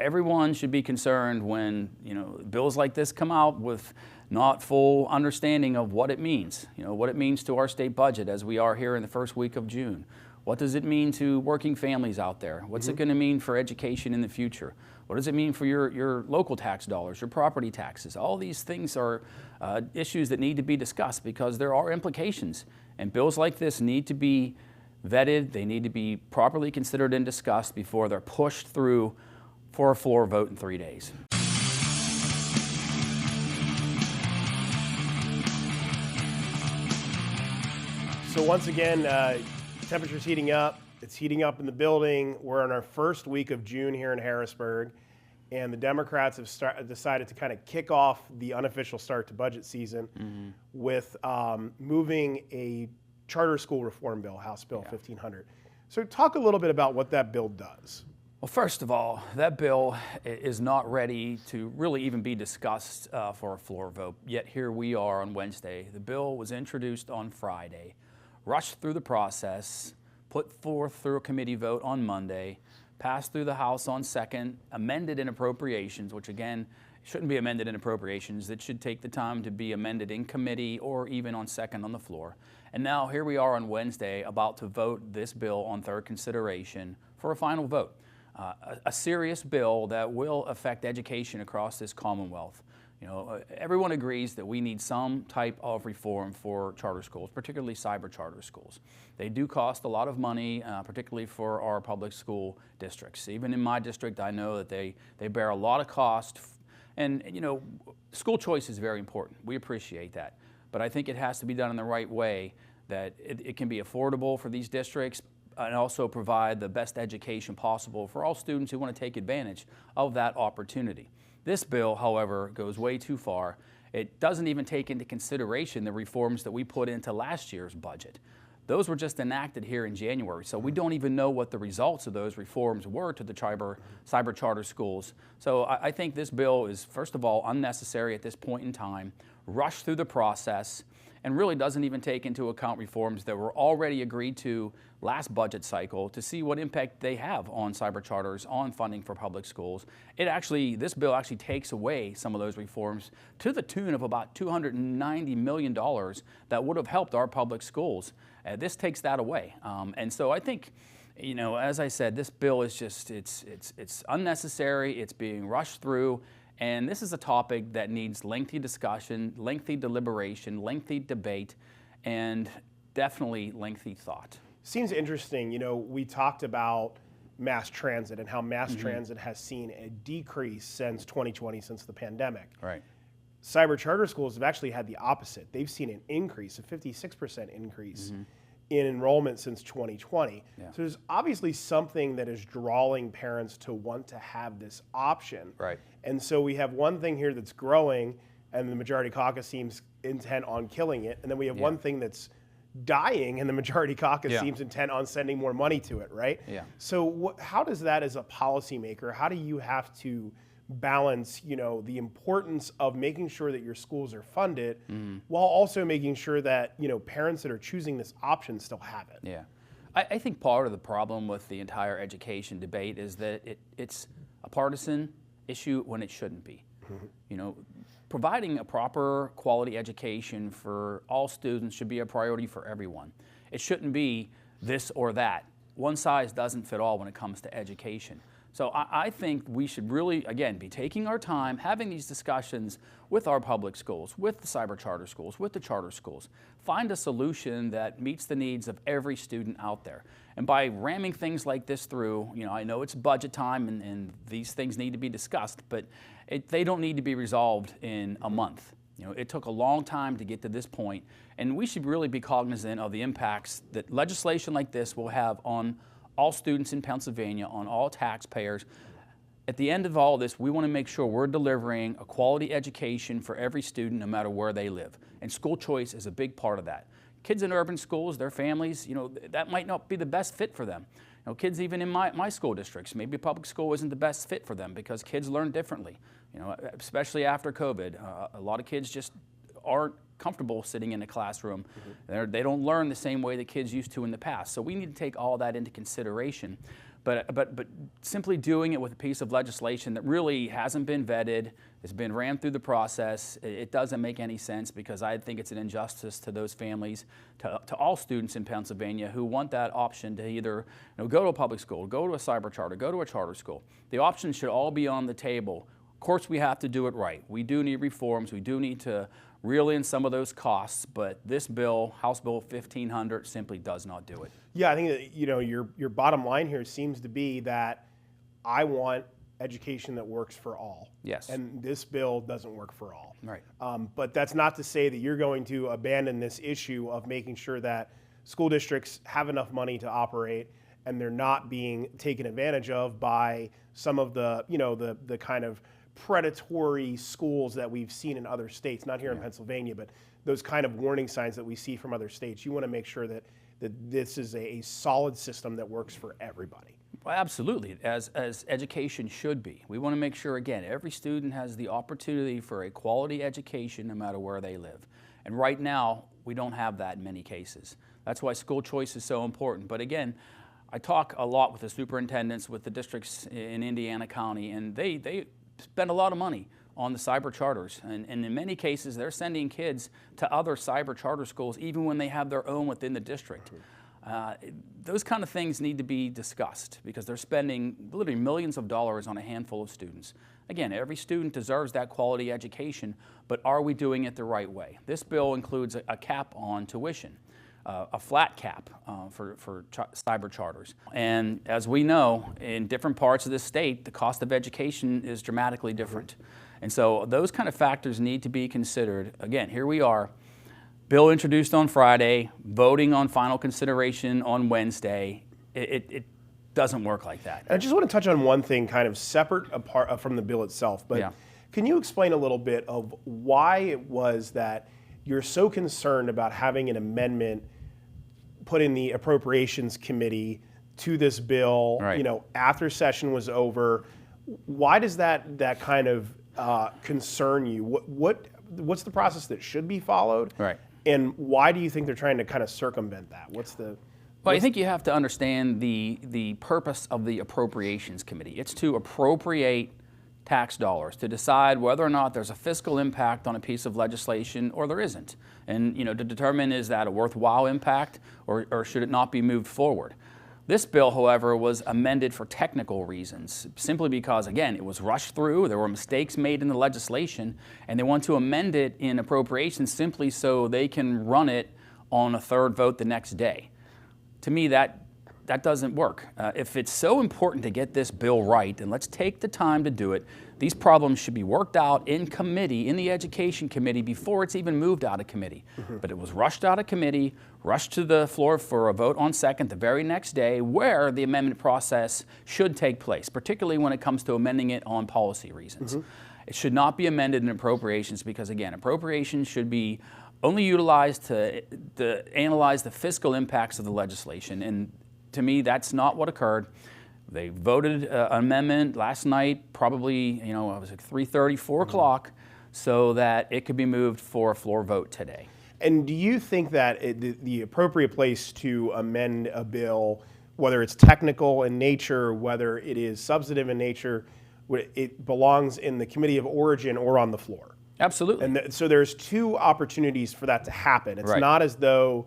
everyone should be concerned when, bills like this come out with not full understanding of what it means, what it means to our state budget as we are here in the first week of June. What does it mean to working families out there? What's it going to mean for education in the future? What does it mean for your local tax dollars, your property taxes? All these things are issues that need to be discussed because there are implications. And bills like this need to be vetted. They need to be properly considered and discussed before they're pushed through for a floor vote in 3 days. So once again, temperature's heating up. It's heating up in the building. We're in our first week of June here in Harrisburg, and the Democrats have decided to kind of kick off the unofficial start to budget season with moving a charter school reform bill, House Bill 1500. So talk a little bit about what that bill does. Well, first of all, that bill is not ready to really even be discussed for a floor vote. Yet here we are on Wednesday. The bill was introduced on Friday, rushed through the process, put forth through a committee vote on Monday, passed through the House on second, amended in appropriations, which again, shouldn't be amended in appropriations. It should take the time to be amended in committee or even on second on the floor. And now here we are on Wednesday about to vote this bill on third consideration for a final vote. A serious bill that will affect education across this Commonwealth. Everyone agrees that we need some type of reform for charter schools, particularly cyber charter schools. They do cost a lot of money, particularly for our public school districts. Even in my district, I know that they bear a lot of cost. And, school choice is very important. We appreciate that. But I think it has to be done in the right way, that it can be affordable for these districts and also provide the best education possible for all students who want to take advantage of that opportunity. This bill, however, goes way too far. It doesn't even take into consideration the reforms that we put into last year's budget. Those were just enacted here in January, so we don't even know what the results of those reforms were to the cyber charter schools. So I think this bill is, first of all, unnecessary at this point in time, rushed through the process, and really doesn't even take into account reforms that were already agreed to last budget cycle to see what impact they have on cyber charters, on funding for public schools. This bill actually takes away some of those reforms to the tune of about $290 million that would have helped our public schools. This takes that away. And so I think, as I said, this bill is just, it's unnecessary, it's being rushed through. And this is a topic that needs lengthy discussion, lengthy deliberation, lengthy debate, and definitely lengthy thought. Seems interesting. We talked about mass transit and how mass transit has seen a decrease since 2020, since the pandemic. Right. Cyber charter schools have actually had the opposite. They've seen an increase, a 56% increase in enrollment since 2020. Yeah. So there's obviously something that is drawing parents to want to have this option. Right. And so we have one thing here that's growing, and the majority caucus seems intent on killing it. And then we have one thing that's dying, and the majority caucus seems intent on sending more money to it, right? Yeah. So how does that, as a policymaker, how do you have to balance, the importance of making sure that your schools are funded while also making sure that, parents that are choosing this option still have it? Yeah. I think part of the problem with the entire education debate is that it's a partisan issue when it shouldn't be. Providing a proper quality education for all students should be a priority for everyone. It shouldn't be this or that. One size doesn't fit all when it comes to education. So I think we should really, again, be taking our time, having these discussions with our public schools, with the cyber charter schools, with the charter schools. Find a solution that meets the needs of every student out there. And by ramming things like this through, I know it's budget time and these things need to be discussed, but they don't need to be resolved in a month. It took a long time to get to this point, and we should really be cognizant of the impacts that legislation like this will have on all students in Pennsylvania, on all taxpayers. At the end of all this, we want to make sure we're delivering a quality education for every student no matter where they live. And school choice is a big part of that. Kids in urban schools, their families, that might not be the best fit for them. Kids even in my school districts, maybe public school isn't the best fit for them because kids learn differently. Especially after COVID, a lot of kids just aren't comfortable sitting in a classroom. They don't learn the same way that kids used to in the past. So we need to take all that into consideration. But simply doing it with a piece of legislation that really hasn't been vetted, has been ran through the process, it doesn't make any sense, because I think it's an injustice to those families, to all students in Pennsylvania who want that option to either go to a public school, go to a cyber charter, go to a charter school. The options should all be on the table. Of course, we have to do it right. We do need reforms. We do need to reel in some of those costs, but this bill, House Bill 1500, simply does not do it. Yeah, I think that your bottom line here seems to be that I want education that works for all. Yes. And this bill doesn't work for all. Right. But that's not to say that you're going to abandon this issue of making sure that school districts have enough money to operate and they're not being taken advantage of by some of the the kind of predatory schools that we've seen in other states, not here in Pennsylvania, but those kind of warning signs that we see from other states. You want to make sure that this is a solid system that works for everybody. Well, absolutely, as education should be. We want to make sure, again, every student has the opportunity for a quality education no matter where they live. And right now, we don't have that in many cases. That's why school choice is so important. But again, I talk a lot with the superintendents, with the districts in Indiana County, and they spend a lot of money on the cyber charters. And in many cases, they're sending kids to other cyber charter schools even when they have their own within the district. Those kind of things need to be discussed, because they're spending literally millions of dollars on a handful of students. Again, every student deserves that quality education, but are we doing it the right way? This bill includes a cap on tuition, a flat cap for cyber charters. And as we know, in different parts of the state, the cost of education is dramatically different. And so those kind of factors need to be considered. Again, here we are. Bill introduced on Friday, voting on final consideration on Wednesday. It doesn't work like that. I just want to touch on one thing kind of separate apart from the bill itself, but can you explain a little bit of why it was that you're so concerned about having an amendment put in the Appropriations Committee to this bill, after session was over? Why does that kind of concern you? What's the process that should be followed? Right. And why do you think they're trying to kind of circumvent that? Well, I think you have to understand the purpose of the Appropriations Committee. It's to appropriate tax dollars, to decide whether or not there's a fiscal impact on a piece of legislation or there isn't. And to determine, is that a worthwhile impact or should it not be moved forward? This bill, however, was amended for technical reasons, simply because, again, it was rushed through, there were mistakes made in the legislation, and they want to amend it in appropriations simply so they can run it on a third vote the next day. To me, that doesn't work. If it's so important to get this bill right, then let's take the time to do it. These problems should be worked out in committee, in the Education Committee, before it's even moved out of committee. But it was rushed out of committee, rushed to the floor for a vote on second the very next day, where the amendment process should take place, particularly when it comes to amending it on policy reasons. It should not be amended in appropriations because, again, appropriations should be only utilized to analyze the fiscal impacts of the legislation. And to me, that's not what occurred. They voted an amendment last night, probably, it was like 3:30, 4 o'clock, so that it could be moved for a floor vote today. And do you think that the appropriate place to amend a bill, whether it's technical in nature, whether it is substantive in nature, it belongs in the committee of origin or on the floor? Absolutely. And so there's two opportunities for that to happen. It's not as though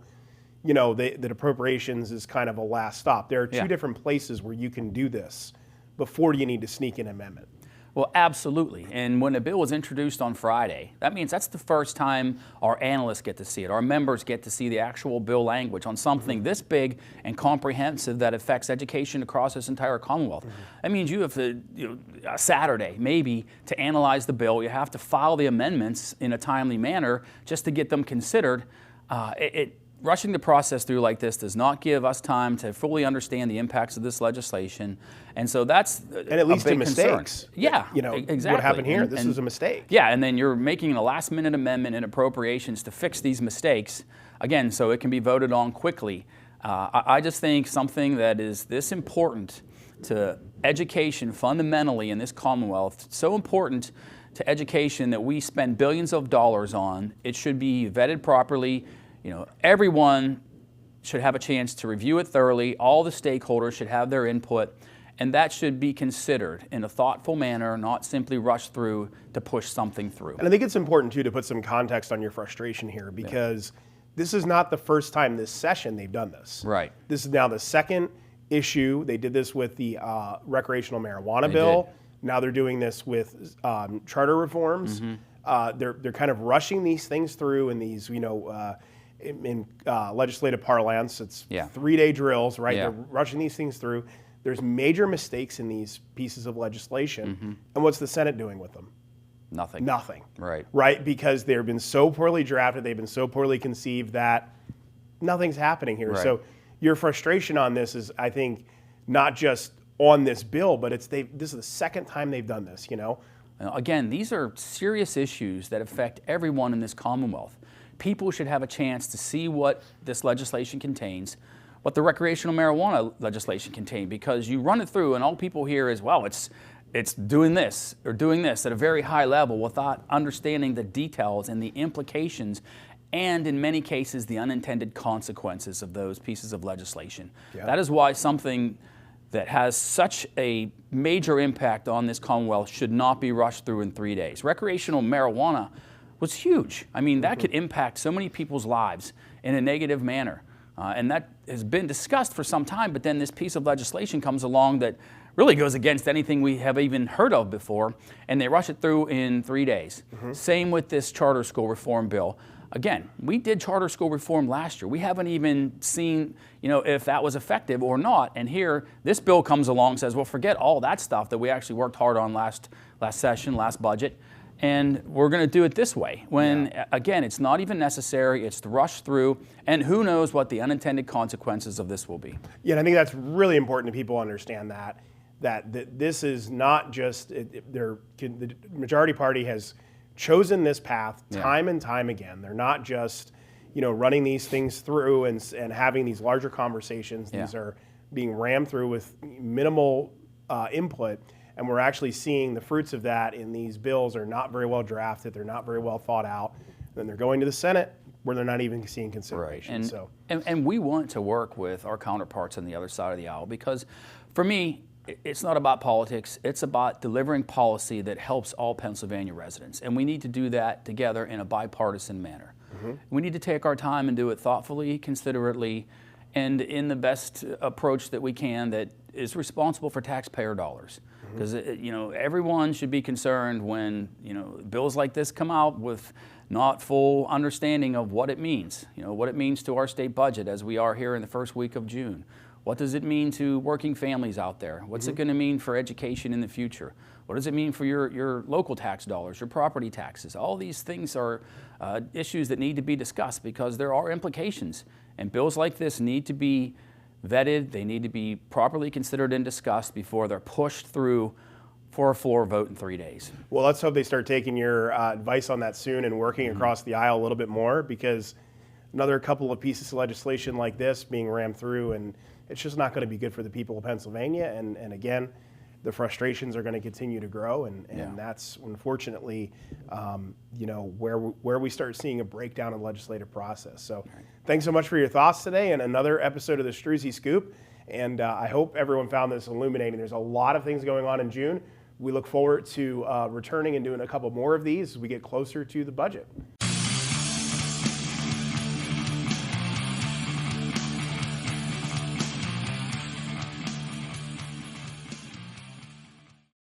that appropriations is kind of a last stop. There are two different places where you can do this before you need to sneak an amendment. Well, absolutely. And when a bill was introduced on Friday, that means that's the first time our analysts get to see it. Our members get to see the actual bill language on something this big and comprehensive that affects education across this entire Commonwealth. That means you have to, a Saturday maybe to analyze the bill. You have to file the amendments in a timely manner just to get them considered. Rushing the process through like this does not give us time to fully understand the impacts of this legislation, and so that's and it leads to mistakes. Yeah, exactly. What happened here? This is a mistake. Yeah, and then you're making a last-minute amendment in appropriations to fix these mistakes again, so it can be voted on quickly. I just think something that is this important to education fundamentally in this Commonwealth, so important to education that we spend billions of dollars on, it should be vetted properly. Everyone should have a chance to review it thoroughly. All the stakeholders should have their input. And that should be considered in a thoughtful manner, not simply rushed through to push something through. And I think it's important, too, to put some context on your frustration here, because this is not the first time this session they've done this. Right. This is now the second issue. They did this with the recreational marijuana bill. Now they're doing this with charter reforms. They're kind of rushing these things through in these, in legislative parlance, it's 3-day drills, right? They're rushing these things through. There's major mistakes in these pieces of legislation. And what's the Senate doing with them? Nothing. Nothing. Right. Right? Because they've been so poorly drafted, they've been so poorly conceived that nothing's happening here. Right. So your frustration on this is, I think, not just on this bill, but this is the second time they've done this, Again, these are serious issues that affect everyone in this Commonwealth. People should have a chance to see what this legislation contains, what the recreational marijuana legislation contains, because you run it through and all people hear is, well, it's doing this or doing this at a very high level without understanding the details and the implications and, in many cases, the unintended consequences of those pieces of legislation. That is why something that has such a major impact on this Commonwealth should not be rushed through in 3 days. Recreational marijuana was huge. I mean, that could impact so many people's lives in a negative manner. And that has been discussed for some time, but then this piece of legislation comes along that really goes against anything we have even heard of before, and they rush it through in 3 days. Same with this charter school reform bill. Again, we did charter school reform last year. We haven't even seen, if that was effective or not. And here, this bill comes along and says, well, forget all that stuff that we actually worked hard on last session, last budget, and we're going to do it this way. When, again, it's not even necessary. It's rushed through, and who knows what the unintended consequences of this will be. Yeah, and I think that's really important to people understand that this is not just, the majority party has chosen this path time and time again. They're not just, running these things through and having these larger conversations. These are being rammed through with minimal input, and we're actually seeing the fruits of that in these bills are not very well drafted. They're not very well thought out. Then they're going to the Senate where they're not even seeing consideration. And we want to work with our counterparts on the other side of the aisle because, for me, it's not about politics. It's about delivering policy that helps all Pennsylvania residents. And we need to do that together in a bipartisan manner. We need to take our time and do it thoughtfully, considerately, and in the best approach that we can that is responsible for taxpayer dollars. Because everyone should be concerned when bills like this come out with not full understanding of what it means. What it means to our state budget as we are here in the first week of June. What does it mean to working families out there? What's it going to mean for education in the future? What does it mean for your local tax dollars, your property taxes? All these things are issues that need to be discussed because there are implications. And bills like this need to be vetted. They need to be properly considered and discussed before they're pushed through for a floor vote in 3 days. Well, let's hope they start taking your advice on that soon and working across the aisle a little bit more, because another couple of pieces of legislation like this being rammed through, and it's just not going to be good for the people of Pennsylvania. And again, the frustrations are going to continue to grow, and that's unfortunately, where we start seeing a breakdown in the legislative process. So, thanks so much for your thoughts today, and another episode of the Struzzi Scoop. And I hope everyone found this illuminating. There's a lot of things going on in June. We look forward to returning and doing a couple more of these as we get closer to the budget.